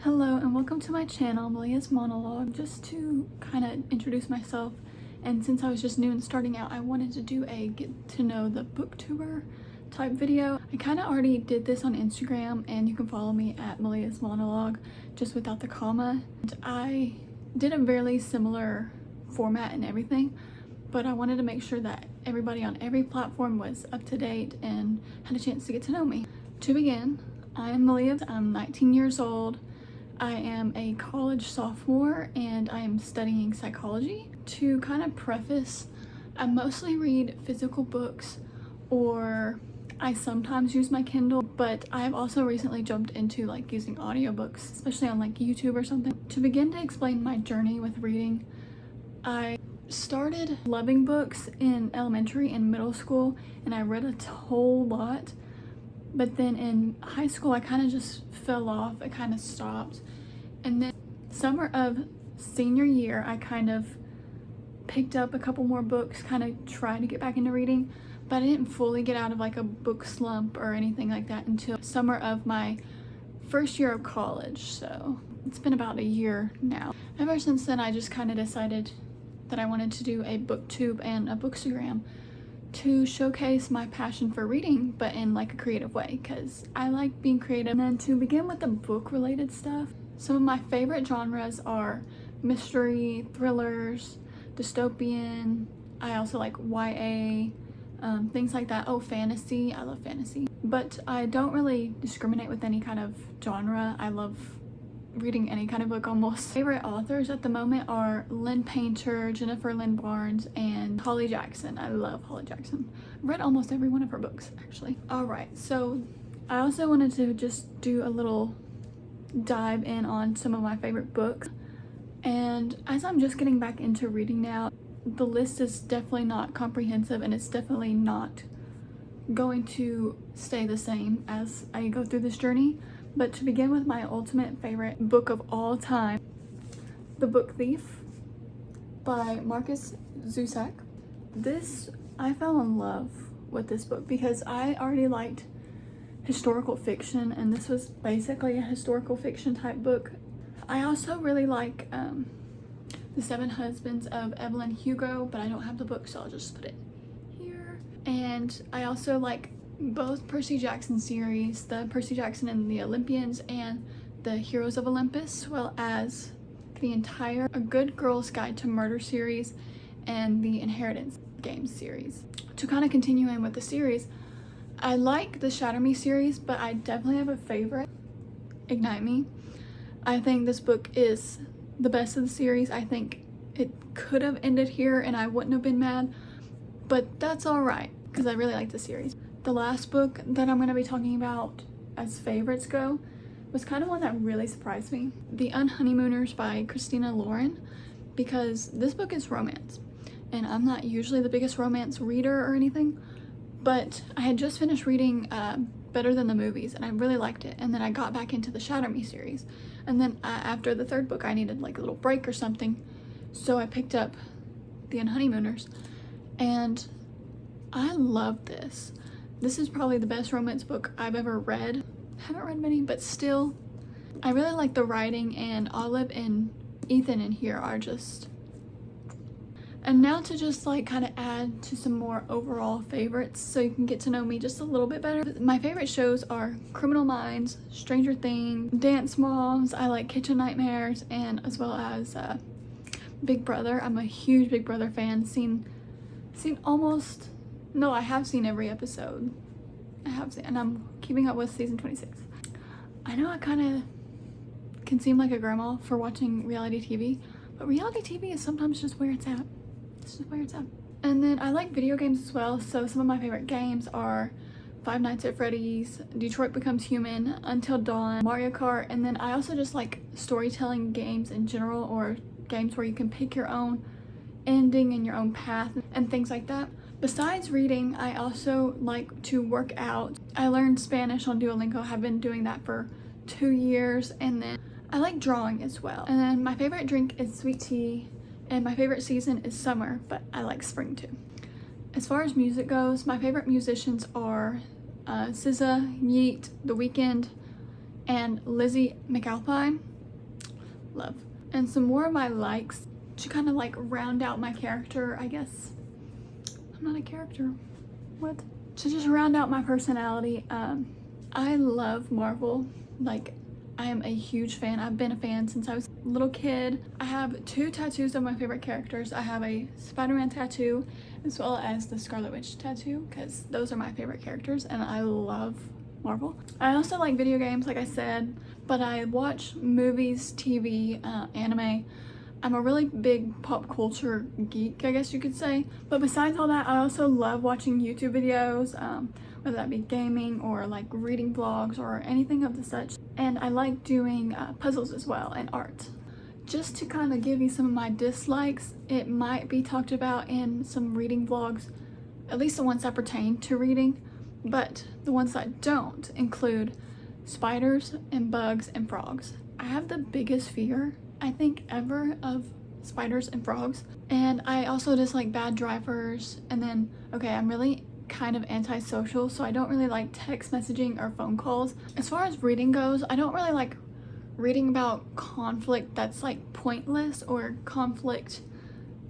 Hello and welcome to my channel, Maleah's Monologue. Just to kind of introduce myself, and since I was just new and starting out, I wanted to do a get to know the BookTuber type video. I kind of already did this on Instagram, and you can follow me at Maleah's Monologue, just without the comma. And I did a very similar format and everything, but I wanted to make sure that everybody on every platform was up to date and had a chance to get to know me. To begin, I am Maleah. I'm 19 years old. I am a college sophomore and I am studying psychology. To kind of preface, I mostly read physical books, or I sometimes use my Kindle, but I've also recently jumped into like using audiobooks, especially on like YouTube or something. To begin to explain my journey with reading, I started loving books in elementary and middle school, and I read a whole lot. But then in high school, I kind of just fell off. I kind of stopped. And then summer of senior year, I kind of picked up a couple more books, kind of tried to get back into reading, but I didn't fully get out of like a book slump or anything like that until summer of my first year of college. So it's been about a year now. Ever since then, I just kind of decided that I wanted to do a booktube and a bookstagram to showcase my passion for reading, but in like a creative way, because I like being creative. And then to begin with the book related stuff, some of my favorite genres are mystery, thrillers, dystopian. I also like YA, things like that. Oh, fantasy. I love fantasy, but I don't really discriminate with any kind of genre. I love reading any kind of book almost. Favorite authors at the moment are Lynn Painter, Jennifer Lynn Barnes, and Holly Jackson. I love Holly Jackson. I've read almost every one of her books, actually. Alright, so I also wanted to just do a little dive in on some of my favorite books. And as I'm just getting back into reading now, the list is definitely not comprehensive, and it's definitely not going to stay the same as I go through this journey. But to begin with, my ultimate favorite book of all time, The Book Thief by Marcus Zusak. I fell in love with this book because I already liked historical fiction, and this was basically a historical fiction type book. I also really like The Seven Husbands of Evelyn Hugo, but I don't have the book, so I'll just put it here. And I also like both Percy Jackson series, the Percy Jackson and the Olympians and the Heroes of Olympus, as well as the entire A Good Girl's Guide to Murder series and the Inheritance Games series. To kind of continue in with the series, I like the Shatter Me series, but I definitely have a favorite, Ignite Me. I think this book is the best of the series. I think it could have ended here and I wouldn't have been mad, but that's alright because I really like the series. The last book that I'm going to be talking about as favorites go was kind of one that really surprised me. The Unhoneymooners by Christina Lauren, because this book is romance. And I'm not usually the biggest romance reader or anything, but I had just finished reading Better Than the Movies, and I really liked it. And then I got back into the Shatter Me series. And then after the third book, I needed like a little break or something. So I picked up The Unhoneymooners, and I love this. This is probably the best romance book I've ever read. Haven't read many, but still, I really like the writing, and Olive and Ethan in here are just... And now to just like kind of add to some more overall favorites so you can get to know me just a little bit better. My favorite shows are Criminal Minds, Stranger Things, Dance Moms. I like Kitchen Nightmares, and as well as Big Brother. I'm a huge Big Brother fan. I have seen every episode. And I'm keeping up with season 26. I know I kind of can seem like a grandma for watching reality TV, but reality TV is sometimes just where it's at. It's just where it's at. And then I like video games as well, so some of my favorite games are Five Nights at Freddy's, Detroit Becomes Human, Until Dawn, Mario Kart, and then I also just like storytelling games in general, or games where you can pick your own ending and your own path and things like that. Besides reading, I also like to work out. I learned Spanish on Duolingo. I've been doing that for 2 years, and then I like drawing as well. And then my favorite drink is sweet tea, and my favorite season is summer, but I like spring too. As far as music goes, my favorite musicians are SZA, Yeet, The Weeknd, and Lizzie McAlpine. love. And some more of my likes to kind of like round out my character, I guess. I'm not a character. What? To just round out my personality, I love Marvel. Like, I am a huge fan. I've been a fan since I was a little kid. I have 2 tattoos of my favorite characters. I have a Spider-Man tattoo as well as the Scarlet Witch tattoo, because those are my favorite characters and I love Marvel. I also like video games, like I said, but I watch movies, TV, anime. I'm a really big pop culture geek, I guess you could say. But besides all that, I also love watching YouTube videos, whether that be gaming or like reading vlogs or anything of the such. And I like doing puzzles as well and art. Just to kind of give you some of my dislikes, it might be talked about in some reading vlogs, at least the ones that pertain to reading, but the ones that don't include spiders and bugs and frogs. I have the biggest fear, I think, ever of spiders and frogs. And I also dislike bad drivers. And then, okay, I'm really kind of antisocial, so I don't really like text messaging or phone calls. As far as reading goes, I don't really like reading about conflict that's like pointless or conflict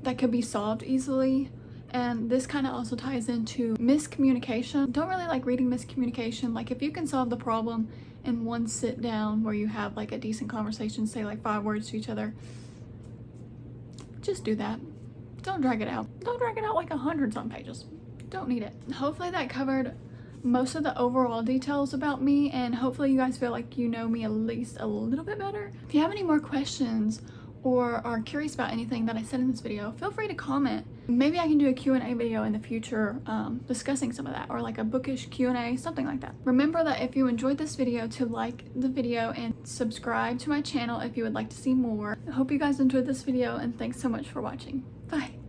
that could be solved easily. And this kind of also ties into miscommunication. Don't really like reading miscommunication. Like, if you can solve the problem in one sit down where you have like a decent conversation, say like 5 words to each other, just do that. Don't drag it out. Don't drag it out like 100-some pages. Don't need it. Hopefully that covered most of the overall details about me, and hopefully you guys feel like you know me at least a little bit better. If you have any more questions or are curious about anything that I said in this video, feel free to comment. Maybe I can do a Q&A video in the future discussing some of that, or like a bookish Q&A, something like that. Remember that if you enjoyed this video, to like the video and subscribe to my channel if you would like to see more. I hope you guys enjoyed this video, and thanks so much for watching. Bye.